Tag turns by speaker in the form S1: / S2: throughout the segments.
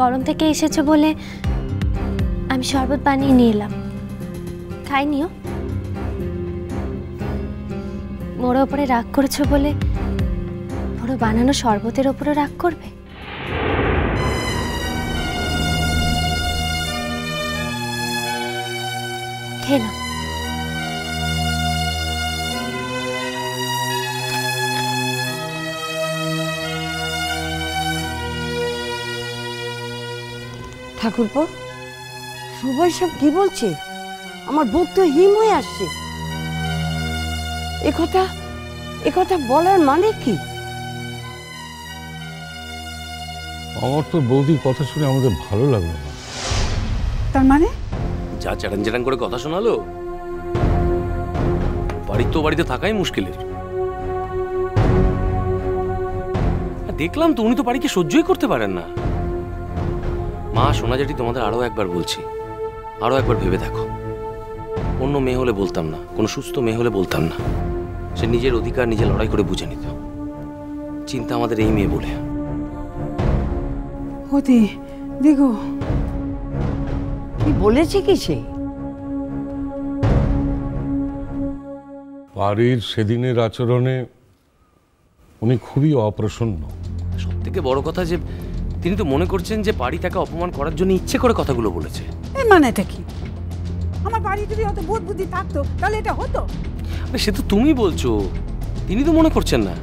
S1: গরম থেকে এসেছো বলে আমি শরবত বানিয়ে নিয়ে এলাম, খাই নিও। মোর ওপরে রাগ করেছো বলে মোর বানানো শরবতের ওপরে রাগ করবে? খেয়ে নাও।
S2: ঠাকুরপো, শুভ সব কি বলছে? আমার বুক তো হিম হয়ে আসছে। একথা বলার মানে কি?
S3: আমার তো বৌদির কথা শুনে আমাদের ভালো লাগলো না।
S4: তার মানে?
S5: যা চ্যাটাং চ্যাটাং করে কথা শোনালো, বাড়িতে থাকাই মুশকিলের। দেখলাম তো উনি তো বাড়িকে সহ্যই করতে পারেন না। মা, সোনা জেঠি, তোমাদের আরো একবার বলছি, আরো একবার ভেবে দেখো। অন্য মেয়ে হলে বলতাম না, কোনো সুস্থ মেয়ে হলে বলতাম না। সে নিজের অধিকার নিজে লড়াই করে বুঝে নিত। চিন্তা আমাদের এই মেয়ে বলে।
S4: হতে দেখো
S2: কি বলেছে কি সে?
S3: বাড়ির সেদিনের আচরণে উনি খুবই অপ্রসন্ন।
S5: সব থেকে বড় কথা যে তিনি তো মনে করছেন যে বাড়ি তাকে অপমান করার জন্য ইচ্ছে করে কথাগুলো বলেছে।
S4: এই মানেটা কি? আমার বাড়ি যদি অত বোধ বুদ্ধি থাকতো তাহলে এটা হতো?
S5: সে তো তুমি বলছো, তিনি তো মনে করছেন না।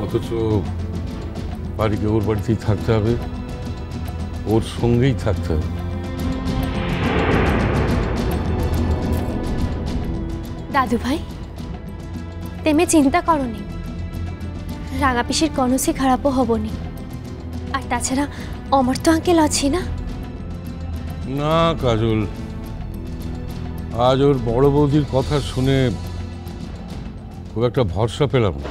S3: অথচ বাড়িকে ওর বাড়িতেই থাকতে হবে, ওর সঙ্গেই থাকতে হবে।
S1: দাদু ভাই, তেমে চিন্তা করনি, রাঙা পিসির কনসি খারাপও হবনি। আর তাছাড়া অমর তো আঙ্কেল আছি না।
S3: না কাজল, আজ ওর বড় বৌদির কথা শুনে খুব একটা ভরসা পেলাম না।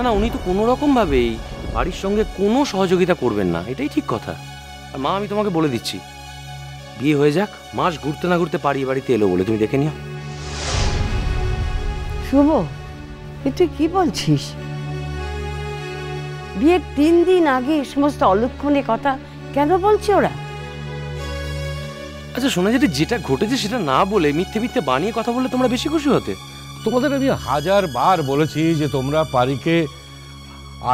S5: না, উনি তো কোনো রকম ভাবেই বাড়ির সঙ্গে কোনো সহযোগিতা করবেন না, এটাই ঠিক কথা। আর মা, আমি তোমাকে বলে দিচ্ছি, বিয়ে হয়ে যাক, মাস ঘুরতে না ঘুরতে পারি বাড়িতে এলো বলে তুমি দেখে নিও।
S2: শুভ, তুই কি বলছিস? বিয়ের 3 দিন আগে এই সমস্ত অলক্ষণে কথা কেন বলছে ওরা?
S5: আচ্ছা শোনা, যেটা ঘটেছে সেটা না বলে মিথ্যে মিথ্যে বানিয়ে কথা বললে তোমরা বেশি খুশি হতে।
S3: তোমাদের আমি 1000 বার বলেছি যে তোমরা পারিকে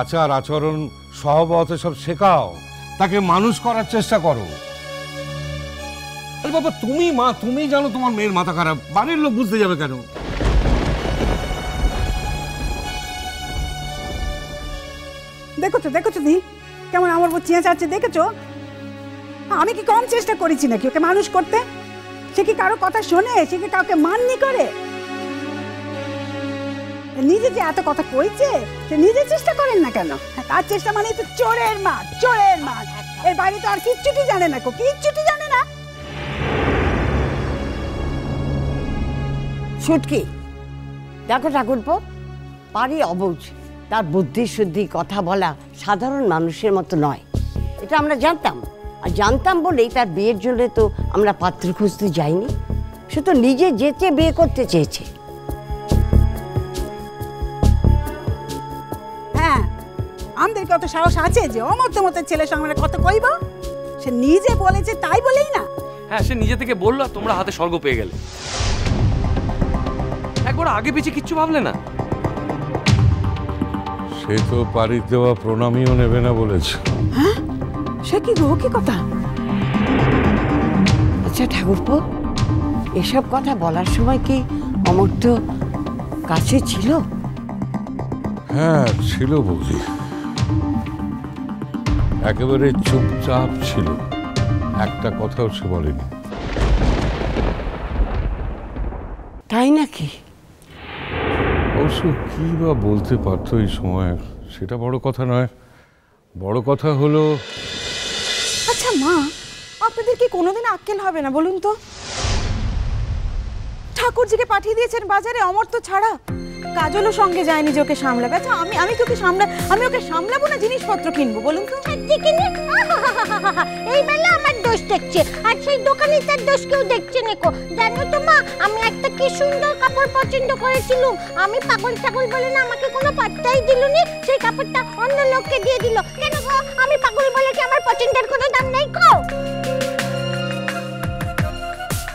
S3: আচার আচরণ সহবত সব শেখাও, তাকে মানুষ করার চেষ্টা করো। আরে বাবা, তুমি মা, তুমি জানো তোমার মেয়ের মাথা খারাপ, বাড়ির লোক বুঝতে যাবে কেন?
S4: দেখো তো দি কেমন আমার উপর চেঁচা আছে, দেখেছো? আমি কি কম চেষ্টা করেছি নাকি ওকে মানুষ করতে? সে কি কারো কথা শোনে? সে কি কাউকে মাননি করে? নিজে যে এত কথা কইছে, সে নিজে চেষ্টা করেন না কেন? তার চেষ্টা মানে তো চোরের মাঠ। এর বাইরে তো আর কিচ্ছুটি জানে না, কিচ্ছুটি জানে না।
S2: ছুটকি, দেখো ঠাকুরপো, পারি অবুঝ, তার বুদ্ধি শুদ্ধি কথা বলা সাধারণ মানুষের মতো নয়, এটা আমরা জানতাম। আর জানতাম বলেই তার বিয়ের জন্য তো আমরা পাত্র খুঁজতে যাইনি। সে তো নিজে যেতে বিয়ে করতে চেয়েছে।
S4: হ্যাঁ, আমাদের কত সাহস আছে যে অমর্তমতের ছেলের সঙ্গে আমরা কত কইব? সে নিজে বলেছে তাই বলেই না?
S5: হ্যাঁ, সে নিজে থেকে বললো আর তোমরা হাতে স্বর্গ পেয়ে গেলে। একবার আগে পিছিয়ে কিচ্ছু ভাবলে না।
S3: সে তো পারির দেওয়া প্রণামীও নেবে না বলেছে।
S4: হ্যাঁ, সে কি গো, কি কথা?
S2: আচ্ছা ঠাকুরপো, এসব কথা বলার সময় কি অমর্ত্য কাছে ছিল?
S3: হ্যাঁ ছিল বৌদি, একেবারে চুপচাপ ছিল, একটা কথাও সে বলেনি।
S2: তাই নাকি?
S3: অবশ্য কি বা বলতে পারতো এই সময়, সেটা বড় কথা নয়। বড় কথা হলো,
S6: আচ্ছা মা, আপনাদের কি কোনোদিন আক্কেল হবে না বলুন তো? ঠাকুরজিকে পাঠিয়ে দিয়েছেন বাজারে অমর্ত্য ছাড়া, কাজলও সঙ্গে যায়নি যে ওকে সামলাবে। আচ্ছা আমি ওকে সামলাবো না জিনিসপত্র কিনবো বলুন তো?
S7: এই বেলা আমার দোষ দেখছে, আর সেই দোকানে তার দোষ কেউ দেখছে না। জানো তো মা, আমি একটা কি সুন্দর কাপড় পছন্দ করেছিলুম, আমি পাগল ছাগল বলে না আমাকে কোনো পাত্তাই দিলুনি, সেই কাপড়টা অন্য লোককে দিয়ে দিল। কেন গো, আমি পাগল বলে কি আমার পছন্দের কোনো দাম নেই গো?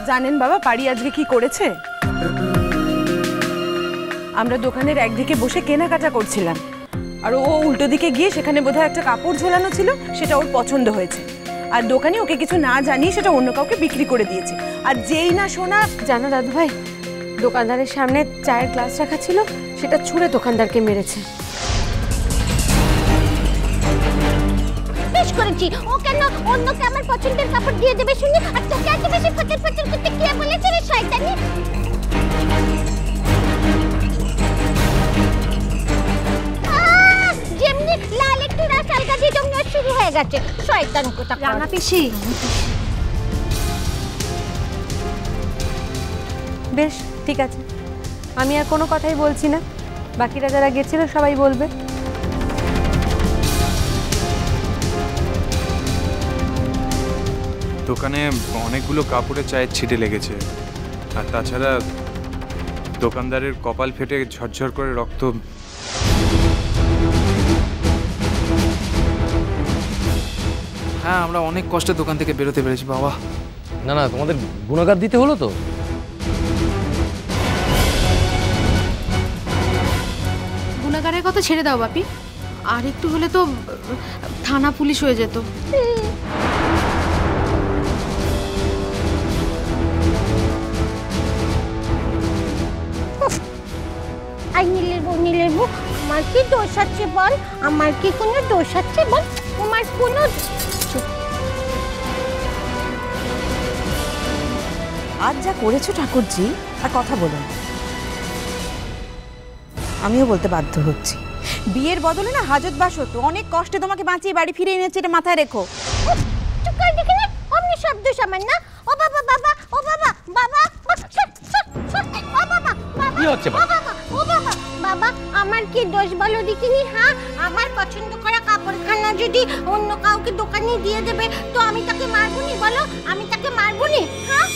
S6: জানেন বাবা পারি আজকে কি করেছে? আমরা দোকানের একদিকে বসে কেনাকাটা করছিলাম, আর ও উল্টো দিকে গিয়ে সেখানে বোধহয় একটা কাপড় ঝোলানো ছিল, সেটা ওর পছন্দ হয়েছে, আর দোকানে ওকে কিছু না জানিয়ে সেটা অন্য কাউকে বিক্রি করে দিয়েছে। আর যেই না শোনা,
S1: জানো দাদু ভাই, দোকানদারের সামনে চায়ের গ্লাস রাখা ছিল, সেটা ছুঁড়ে দোকানদারকে মেরেছে।
S7: বেশ করেছি, ও কেন অন্যকে আমার পছন্দের কাপড় দিয়ে দেবে শুনি? আর তোকে এত বেশি ফচর ফচর করতে কে বলেছে রে শয়তানি? যেমনি লাল একটু রাস আলগা দিয়ে জমা শুরু হয়ে গেছে, শয়তান কোথা।
S1: রাঙা পিসি, বেশ ঠিক আছে, আমি আর কোনো কথাই বলছি না, বাকিরা যারা গেছিল সবাই বলবে।
S8: দোকানে অনেকগুলো কাপড়ে চায়ের ছিটে লেগেছে, আর তাছাড়া দোকানদারের কপাল ফেটে ঝরঝর করে রক্ত।
S9: হ্যাঁ, আমরা অনেক কষ্টে দোকান থেকে বেরোতে পেরেছি বাবা।
S5: না না, তোমাদের গুণগার দিতে হলো তো।
S10: গুণাগারের কথা ছেড়ে দাও বাপি, আর একটু হলে তো থানা পুলিশ হয়ে যেত।
S7: আই নীলেবু, আমার কি দোষ আছে বল? আমার কি কোনো দোষ আছে বল? তোমার কোনো
S6: আজ যা করেছো ঠাকুরজি, আর কথা বলুন, আমিও বলতে বাধ্য হচ্ছি, বিয়ের বদলে না হাজত বাস হতো। অনেক কষ্টে তোমাকে বাঁচিয়ে বাড়ি ফিরে এনেছে, এটা মাথায় রেখো।
S7: চুপ করে দেখে না, অমনি শব্দ সামান না। ও বাবা বাবা, ও বাবা বাবা, ও বাবা বাবা,
S5: কি হচ্ছে
S7: বাবা, ও বাবা বাবা, আমার কি দোষ বলো দেখিনি? হ্যাঁ, আমার পছন্দ করা কাপড়খানা যদি অন্য কাউকে দোকানে দিয়ে দেবে তো আমি তাকে মারবুনি? বলো, আমি তাকে মারবুনি? হ্যাঁ,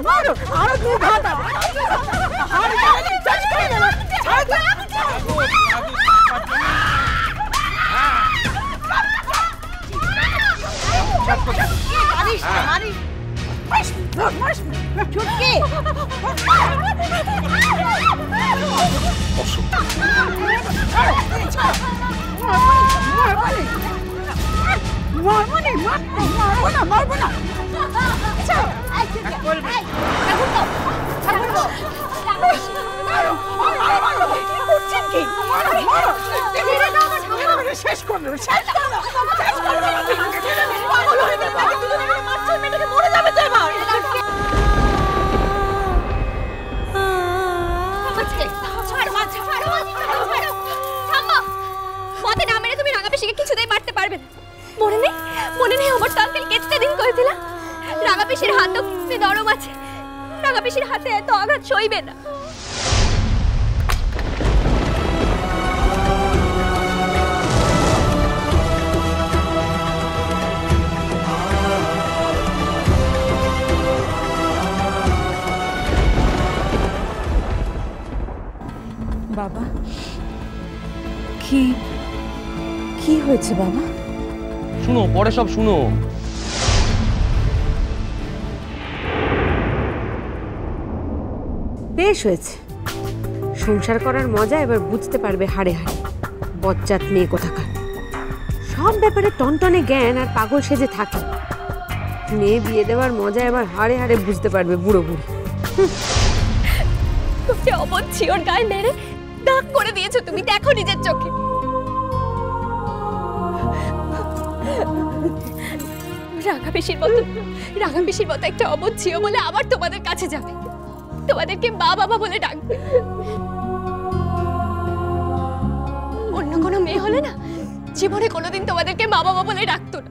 S4: মারো, আরো দু ঘাত দাও। আর জানি চাষ করে দেব। ছাড় দাও। মারিস, মারিস। মারিস, ছুটকি। মারবো না। শেষ করে দেবে, শেষ করে দেবে। পাগল হয়ে যাবে, মারছো মেয়েটাকে, মরে যাবে তো এবার।
S1: মতে না মেরে তুমি রাঙা পিসিকে কিছুতেই মারতে পারবে না। মনে নেই আমার তো আঙ্কেল কেটে দিন করেছিলাম। রাঙা পিসির হাতও কি নরম আছে, রাঙা পিসির হাতে এত আঘাত সইবে না।
S6: বাবা, কি কি হয়েছে বাবা?
S5: শুনো, পরে সব শুনো।
S1: বেশ হয়েছে, সংসার করার মজা এবার বুঝতে পারবে হাড়ে হাড়ে। বজ্জাত মেয়ে কোথাকার, সব ব্যাপারে টনটনে জ্ঞান আর পাগল সেজে থাকে। মেয়ে বিয়ে দেওয়ার মজা এবার হাড়ে হাড়ে বুঝতে পারবে বুড়ো বুড়ি। অবশ্যই ওর গায়ে মেরে দাগ করে দিয়েছো তুমি, দেখো নিজের চোখে। রাঙা পিসির মতো একটা অবধ ছিল বলে আবার তোমাদের কাছে যাবে, তোমাদেরকে মা বাবা বলে ডাকবে। অন্য কোনো মেয়ে হলে না জীবনে কোনোদিন তোমাদেরকে মা বাবা বলে ডাকতো না।